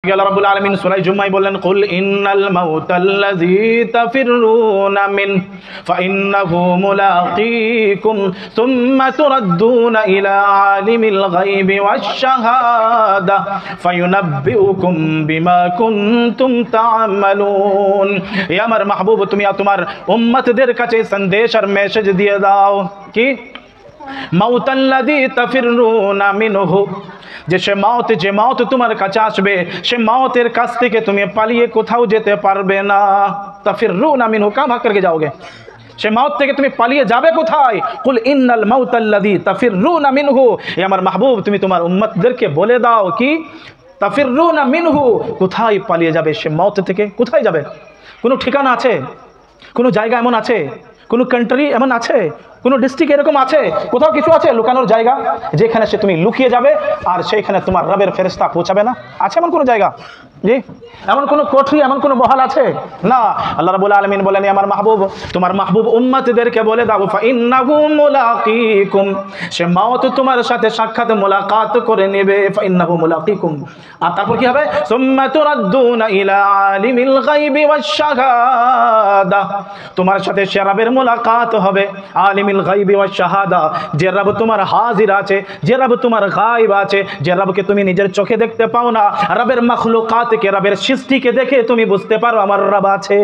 আল্লাহ রাব্বুল আলামিন সূরা জুমায় বললেন কুল ইন্নাল মাউতাল্লাযী তাফিররুনা মিন ফাইন্নাহু মুলাকীকুম সুম্মা তুরাদ্দুনা ইলা আলিমিল গায়বি ওয়াশ শাহাদা ফায়ুনাব্বিউকুম বিমা কুনতুম তা'মালুন। হে আমার মাহবুব, তুমি তোমার উম্মতদের কাছে সন্দেশ আর মেসেজ দিয়ে দাও কি মাউতাল্লাযী তাফিররুনা মিনহু, যে মাউত তোমার কাছে আসবে, সে মাউতের কাছ থেকে তুমি পালিয়ে কোথাও যেতে পারবে না। তাফিররুনা মিনহু, কাম করকে যাওগে, সে মাউত থেকে তুমি পালিয়ে যাবে কোথায়? কুল ইন্নাল মাউতাল্লাযী তাফিররুনা মিনহু, হে আমার মাহবুব তুমি তোমার উম্মতদেরকে বলে দাও কি তাফিররুনা মিনহু, কোথায় পালিয়ে যাবে সে মাউত থেকে? কোথায় যাবে? কোনো ঠিকানা আছে? কোনো জায়গা এমন আছে? কোনো কান্ট্রি এমন আছে? কোনো ডিস্ট্রিক্ট এরকম আছে? কোথাও কিছু আছে লুকানোর জায়গা যেখানে সে তুমি লুকিয়ে যাবে আর সেইখানে তোমার রবের ফেরেশতা পৌঁছাবে না? আছে এমন কোনো জায়গা? জি, এমন কোনো কোঠরি, এমন কোনো মহল আছে? না। আল্লাহ রাব্বুল আলামিন বলেন আমার মাহবুব, তোমার মাহবুব উম্মতদেরকে বলে দাও ফাইন্নাহু মুলাকীকুম, সে মাউত তোমার সাথে সাক্ষাৎ মুলাকাত করে নেবে। ফাইন্নাহু মুলাকীকুম, আর তারপর কি হবে? সুম্মা তুরাদ্দুনা ইলা আলিমিল গায়বি ওয়াশ শাহাদা, তোমার সাথে সে রবের মুলাকাত হবে। আলিমিল গায়বি ওয়াশ শাহাদা, যে রব তোমার হাজির আছে, যে রব তোমার গায়ব আছে, যে রবকে তুমি নিজের চোখে দেখতে পাও না, রবের মাখলুকাতকে, রবের সৃষ্টিকে দেখে তুমি বুঝতে পারো আমার রব আছে।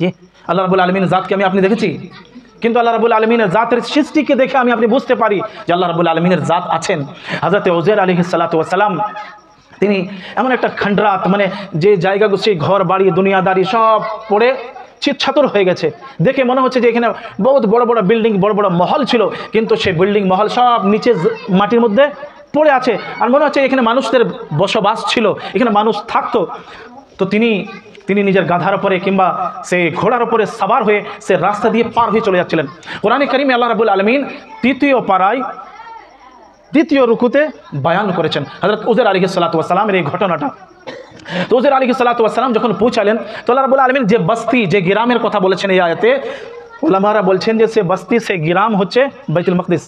জি, আল্লাহ রাব্বুল আলামিনের জাতকে আমি আপনি দেখেছি, কিন্তু আল্লাহ রাব্বুল আলামিনের জাতের সৃষ্টিকে দেখে আমি আপনি বুঝতে পারি যে আল্লাহ রাব্বুল আলামিনের জাত আছেন। হযরত উযাইর আলাইহিস সালাতু ওয়াস সালাম, তিনি এমন একটা খণ্ডরাত, মানে যে জায়গাগুলো, সেই ঘর বাড়ি দুনিয়াদারি সব পড়ে চিৎছাতর হয়ে গেছে, দেখে মনে হচ্ছে যে এখানে বহুত বড় বড় বিল্ডিং, বড় বড় মহল ছিল, কিন্তু সেই বিল্ডিং মহল সব নিচে মাটির মধ্যে পড়ে আছে, আর মনে হচ্ছে এখানে মানুষদের বসবাস ছিল, এখানে মানুষ থাকতো। তো তিনি নিজের গাধার উপরে কিংবা সে ঘোড়ার উপরে সাবার হয়ে সে রাস্তা দিয়ে পার হয়ে চলে যাচ্ছিলেন। কোরআনে কারিমে আল্লাহ রাব্বুল আলামিন তৃতীয় পারায় দ্বিতীয় রুকুতে বয়ান করেছেন হযরত উযাইর আলাইহিস সালাতু ওয়াস সালামের এই ঘটনাটা। তো উযাইর আলাইহিস সালাতু ওয়াস সালাম যখন পৌঁছালেন, তো আল্লাহ রাব্বুল আলামিন যে বস্তি, যে গ্রামের কথা বলেছেন এই আয়াতে, উলামারা বলছেন যে সে বস্তি, সে গ্রাম হচ্ছে বাইতুল মাকদিস।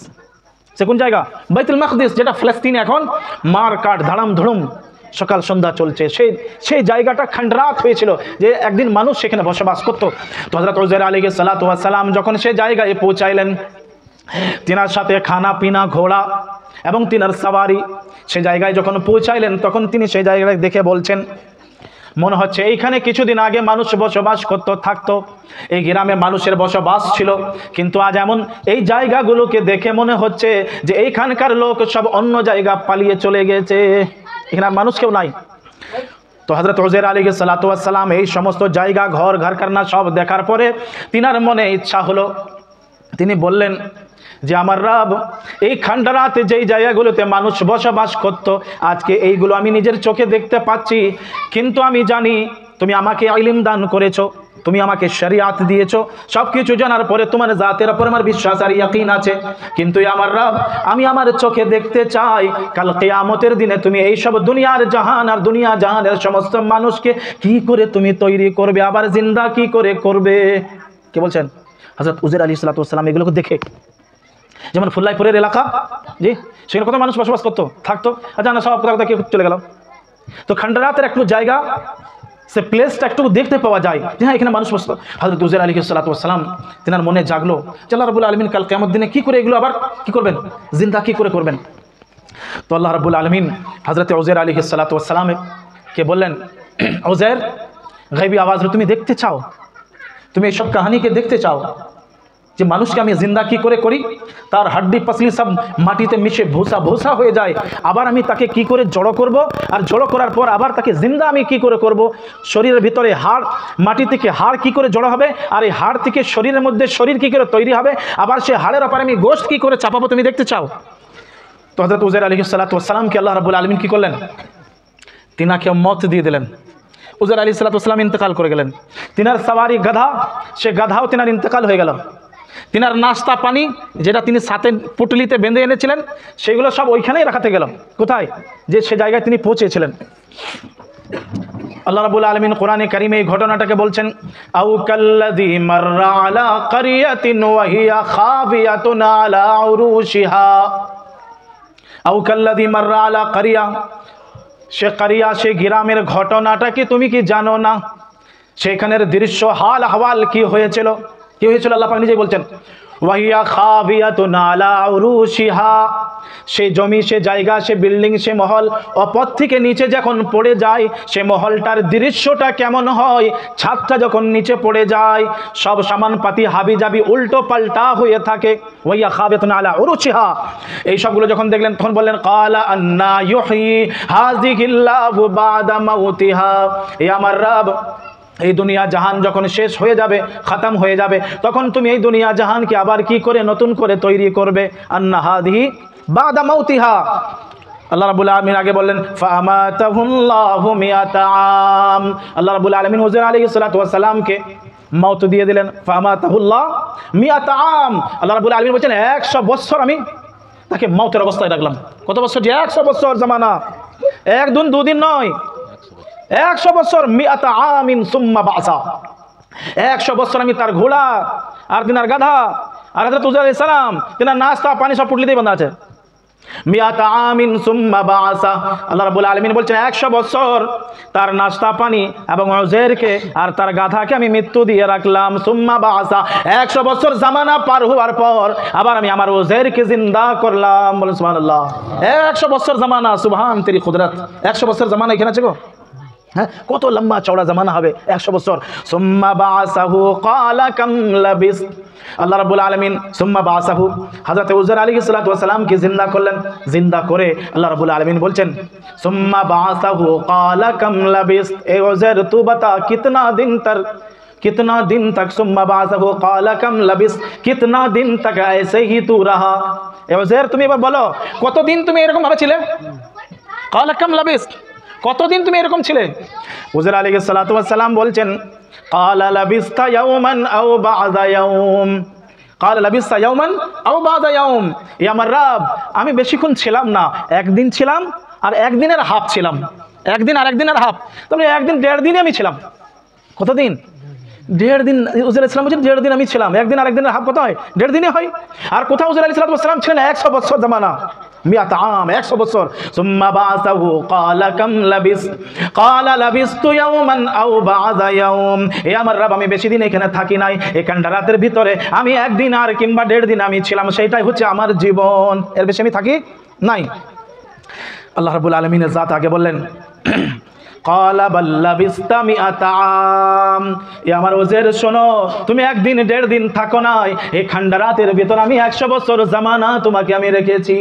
সে কোন জায়গা? বাইতুল মাকদিস, যেটা ফিলিস্তিনে এখন মার কাট ধাড়াম ধুড়ুম সকাল সন্ধ্যা চলছে, সেই জায়গাটা খণ্ডরাত হয়েছিল, যে একদিন মানুষ সেখানে বসবাস করত। তো হযরত উযাইর আলাইহিস সালাতু ওয়াস সালাম যখন সে জায়গায় পৌঁছাইলেন, তিনার সাথে খানা পিনা, ঘোড়া এবং তিনার সাওয়ারি, সে জায়গায় যখন পৌঁছাইলেন তখন তিনি সেই জায়গায় দেখে বলছেন, মনে হচ্ছে এইখানে কিছুদিন আগে মানুষ বসবাস করতো, থাকতো, এই গ্রামে মানুষের বসবাস ছিল, কিন্তু আজ এমন এই জায়গাগুলোকে দেখে মনে হচ্ছে যে এইখানকার লোক সব অন্য জায়গা পালিয়ে চলে গেছে, এখানে আর মানুষ কেউ নাই। তো হযরত উযাইর আলাইহিস সালাতু ওয়াস সালাম এই সমস্ত জায়গা, ঘর ঘরখানা সব দেখার পরে তিনার মনে ইচ্ছা হলো, তিনি বললেন যে আমার রব, এই খণ্ডরাতে যেই জায়গাগুলোতে মানুষ বসবাস করত, আজকে এইগুলো আমি নিজের চোখে দেখতে পাচ্ছি, কিন্তু আমি জানি তুমি আমাকে ইলম দান করেছো, তুমি আমাকে শরিয়াত দিয়েছো, সব কিছু জানার পরে তোমার জাতের উপর আমার বিশ্বাস আর ইয়াকিন আছে, কিন্তু আমার রব, আমি আমার চোখে দেখতে চাই কাল কিয়ামতের দিনে তুমি এই সব দুনিয়ার জাহান আর দুনিয়া জাহানের সমস্ত মানুষকে কি করে তুমি তৈরি করবে, আবার জিন্দা কি করে করবে। কি বলছেন হযরত উযাইর আলাইহিস সালাতু ওয়াস সালাম? এগুলোকে দেখে, যেমন ফুল্লাইপুরের এলাকা, জি, সেখানে কত মানুষ বসবাস করতো, থাকতো, আচ্ছা না, সব কোথাও কি চলে গেল। তো খণ্ডরাতের একটু জায়গা, সে প্লেসটা একটু দেখতে পাওয়া যায় যে হ্যাঁ এখানে মানুষ বসতো। হযরত উযাইর আলাইহিস সালাতু ওয়াস সালাম, তিনার মনে জাগলো যে আল্লাহ রাব্বুল আলামিন কাল কিয়ামত দিনে কি করে এগুলো আবার কি করবেন, জিন্দা কি করে করবেন। তো আল্লাহ রাব্বুল আলামিন হযরত উযাইর আলাইহিস সালাতু ওয়াস সালামকে বললেন, উযাইর, গায়বী আওয়াজ তুমি দেখতে চাও, তুমি এইসব কাহিনীকে দেখতে চাও যে মানুষকে আমি জিন্দা কি করে করি, তার হাড্ডি পাসলি সব মাটিতে মিশে ভূসা ভূসা হয়ে যায়, আবার আমি তাকে কি করে জড়ো করব, আর জড়ো করার পর আবার তাকে জিন্দা আমি কি করে করব, শরীরের ভিতরে হাড়, মাটি থেকে হাড় কি করে জড়ো হবে, আর এই হাড় থেকে শরীরের মধ্যে শরীর কি করে তৈরি হবে, আবার সে হাড়ের ওপর আমি গোশত কি করে চাপাবো, তুমি দেখতে চাও। তো হযরত উযাইর আলাইহিস সালাতু ওয়াস সালামকে আল্লাহ রাব্বুল আলামিন কি করলেন, তিনাকে মওত দিয়ে দিলেন। উযাইর আলাইহিস সালাতু ওয়াস সালাম ইন্তেকাল করে গেলেন। তিনার সাওয়ারি গাধা, সে গাধাও তিনার ইন্তেকাল হয়ে গেল। তিনার নাস্তা পানি, যেটা তিনি সাথে পুটলিতে বেঁধে এনেছিলেন, সেগুলো সব ওইখানেই রাখাতে গেল। কোথায়? যে সে জায়গায় তিনি পৌঁছেছিলেন। আল্লাহ রাব্বুল আলামিন কোরআনে কারিমে এই ঘটনাটাকে বলছেন, আউ কাল্লাযী মাররা আলা ক্বরিয়াতিন ওয়া হিয়া খাবিয়াতুন আলা উরুশিহা, আউ কাল্লাযী মাররা আলা ক্বরিয়া, সে কারিয়া, সে গ্রামের ঘটনাটা কি তুমি কি জানো না? সেখানের দৃশ্য হাল হাওয়াল কি হয়েছিল, কি হয়েছিল আল্লাহ পাক নিজেই বলছেন, ওয়াহিয়া খাবিয়াতুন আলা উরুশিহা, সে জমি, সে জায়গা, সে বিল্ডিং, সে মহল ওপর থেকে নিচে যখন পড়ে যায়, সে মহলটার দৃশ্যটা কেমন হয়, ছাদটা যখন নিচে পড়ে যায় সব সামানপাতি হাবি জাবি উল্টো পাল্টা হয়ে থাকে। ওয়াহিয়া খাবিয়াতুন আলা উরুশিহা, এই সবগুলো যখন দেখলেন তখন বললেন ক্বালা আন্না ইউহয়ি হাযিহিল্লাহু বা'দা মাউতিহা, এ আমার রব, এই দুনিয়া জাহান যখন শেষ হয়ে যাবে, খতম হয়ে যাবে, তখন তুমি এই দুনিয়া জাহানকে আবার কি করে নতুন করে তৈরি করবে। আন্না হাযিহি বা'দা মাউতিহা, আল্লাহ রাব্বুল আলামিন আগে বললেন ফামাতাহুল্লাহু মিয়াতা আম, আল্লাহ রাব্বুল আলামিন হুজুর আলাইহিস সালাতু ওয়াস সালামকে মওত দিয়ে দিলেন। ফামাতাহুল্লাহ মিয়াতা আম, আল্লাহ রাব্বুল আলামিন বলেন 100 বছর আমি তাকে মওতের অবস্থায় রাখলাম। কত বছর? যে 100 বছর জামানা, এক দিন দুদিন নয়, 100 বছর। মিয়াতা আমিন সুম্মা বাসা, 100 বছর আমি তার ঘোড়া আর তিনার গাধা আর হযরত হুজুর আলাইহিস সালাম তিনার নাস্তা পানি সব পুটলিতেই বাঁধা আছে। মিয়াতা আমিন সুম্মা বাসা, আল্লাহ রাব্বুল আলামিন বলছেন 100 বছর তার নাস্তা পানি এবং উযৈরকে আর তার গাধাকে আমি মৃত্যু দিয়ে রাখলাম। সুম্মা বাসা, 100 বছর জামানা পার হওয়ার পর আবার আমি আমার উযৈরকে জিন্দা করলাম। বলেন সুবহানাল্লাহ। 100 বছর জামানা, সুবহান তেরি কুদরত। 100 বছর জামানা এখানে আছে গো, হ্যাঁ, কত লম্বা চওড়া জামানা হবে 100 বছর। সুম্মা বাসাহু ক্বালা কাম লাবিস, আল্লাহ রাব্বুল আলামিন সুম্মা বাসাহু হযরত উযৈর আলাইহিস সালাতু ওয়াস সালাম কে জিন্দা করলেন। জিন্দা করে আল্লাহ রাব্বুল আলামিন বলছেন সুম্মা বাসাহু ক্বালা কাম লাবিস, এ উযৈর তু বতা কিতনা দিন तक, सुम्मा बाज़हु क़ाला कम लबिस, कितना दिन तक ऐसे ही तू रहा। এ উযৈর তুমি এবার বলো কতদিন তুমি এরকম ভাবে ছিলে? क़ाला कम लबिस, কতদিন তুমি এরকম ছিলে? হুজুর আলাইহিস সালাতু ওয়াস সালাম বলছেন ক্বালা লাবিসতা ইয়াওমান আও বা'দা ইয়াওম, ক্বালা লাবিসতা ইয়াওমান আও বা'দা ইয়াওম, ই আমার রব আমি বেশিক্ষণ ছিলাম না, একদিন ছিলাম আর একদিনের হাফ ছিলাম, একদিন আর একদিনের হাফ, তবে একদিন 1.5 দিনই আমি ছিলাম। কতদিন? 1.5 দিন। হুজুর ইসলাম বলছেন 1.5 দিন আমি ছিলাম, একদিন আর একদিনের হাফ কত হয়? 1.5 দিনে হয়। আর কোথাও হুজুর আলাইহিস সালাতু ওয়াস সালাম ছিলেন 100 বছর জামানা, মিয়াত আম, 100 বছর। সুম্মা বাসাহু ক্বালা কাম লাবিস, ক্বালা লাবিসতু ইয়াওমান আও বা'দা ইয়াওম, এ আমার রব আমি বেশি দিন এখানে থাকি নাই, এখানটা রাতের ভিতরে আমি একদিন আর কিংবা 1.5 দিন আমি ছিলাম, সেটাই হচ্ছে আমার জীবন, এর বেশি আমি থাকি নাই। আল্লাহ রাব্বুল আলামিনের জাত আগে বললেন ক্বালা বাল লাবিসতা মিয়াতা আম, এ আমার উযৈর শোনো তুমি একদিন 1.5 দিন থাকো নাই, এই ঠান্ডা রাতের ভিতর আমি 100 বছর জামানা তোমাকে আমি রেখেছি।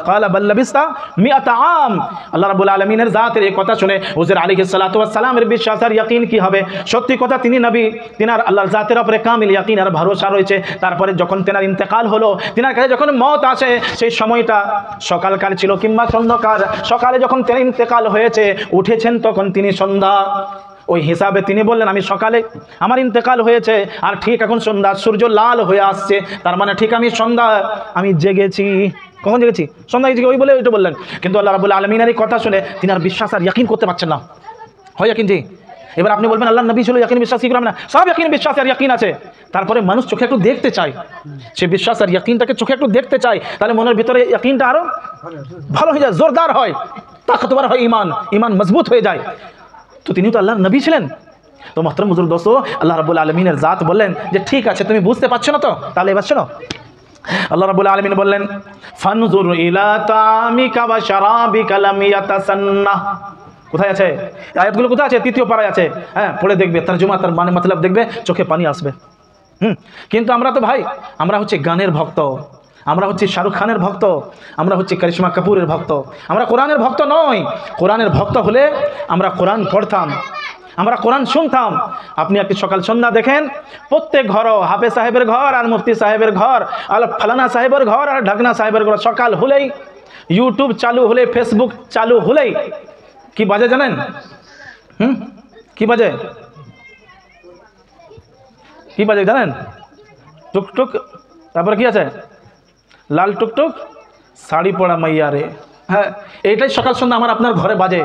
ক্বালা বাল লাবিসতা মিয়াতা আম, আল্লাহ রাব্বুল আলামিনের জাতের এই কথা শুনে হুজুর আলাইহিস সালাতু ওয়াস সালামের বিশ্বাস আর ইয়াকিন কি হবে? সত্যি কথা তিনি নবী, তিনার আল্লাহর জাতের উপরে কামিল ইয়াকিন আর ভরসা রয়েছে। তারপরে যখন তিনার ইন্তেকাল হলো, তিনার কাছে যখন মওত আসে, সেই সময়টা সকালকার ছিল কিংবা সন্ধ্যাকার, সকালে যখন তিনার ইন্তেকাল হয়েছে উঠেছেন তখন তিনি সন্ধ্যা, ওই হিসাবে তিনি বললেন আমি সকালে আমার ইন্তেকাল হয়েছে আর ঠিক এখন সন্ধ্যা, সূর্য লাল হয়ে আসছে, তার মানে ঠিক আমি সন্ধ্যা আমি জেগেছি। কখন জেগেছি? সন্ধ্যায় জেগে, ওই বলে ওইটা বললেন। কিন্তু আল্লাহ রাব্বুল আলামিনের এই কথা শুনে তিনি আর বিশ্বাস আর ইয়াকিন করতে পারছেন না। হয় ইয়াকিন জি? এবার আপনি বলবেন আল্লাহ নবী ছিল ইয়াকিন বিশ্বাস কি করলাম না? সব ইয়াকিন বিশ্বাস আর ইয়াকিন আছে, তারপরে মানুষ চোখে একটু দেখতে চায়, সে বিশ্বাস আর ইয়াকিনটাকে চোখে একটু দেখতে চায়, তাহলে মনের ভিতরে ইয়াকিনটা আরো ভালো হয়ে যায়, জোরদার হয়, তাকতবার হয়, ইমান মজবুত হয়ে যায়। তো তিনি তো আল্লাহর নবী ছিলেন। তো মুহতারাম হুজুর দোস্ত, আল্লাহ রাব্বুল আলামিনের জাত বললেন যে ঠিক আছে তুমি বুঝতে পারছো না তো, তাহলে এবার শোনো। আল্লাহ রাব্বুল আলামিন বললেন ফানজুর ইলা তামিকা ওয়া শারাবিকা লাম ইয়াতাসান্না, কোথায় আছে আয়াতগুলো? কোথায় আছে? 3য় পারায় আছে, হ্যাঁ পড়ে দেখবে, তরজমা তার মানে মতলব দেখবে, চোখে পানি আসবে। কিন্তু আমরা তো ভাই, আমরা হচ্ছে গানের ভক্ত, আমরা হচ্ছে শাহরুখ খানের ভক্ত, আমরা হচ্ছে করিশ্মা কাপুরের ভক্ত, আমরা কোরআনের ভক্ত নই। কোরআনের ভক্ত হলে আমরা কোরআন পড়তাম, আমরা কোরআন শুনতাম। আপনি একটি সকাল সন্ধ্যা দেখেন, প্রত্যেক ঘর, হাফেজ সাহেবের ঘর আর মুফতি সাহেবের ঘর আর ফালানা সাহেবের ঘর আর ঢাকনা সাহেবের ঘর, সকাল হলেই ইউটিউব চালু হলে, ফেসবুক চালু হলেই কি বাজে জানেন? কি বাজে? কি বাজে জানেন? টুকটুক, তারপরে কি আছে? লাল টুকটুক শাড়ি পরা মাইয়া রে। হ্যাঁ, এইটাই সকাল সন্ধ্যা আমার আপনার ঘরে বাজে।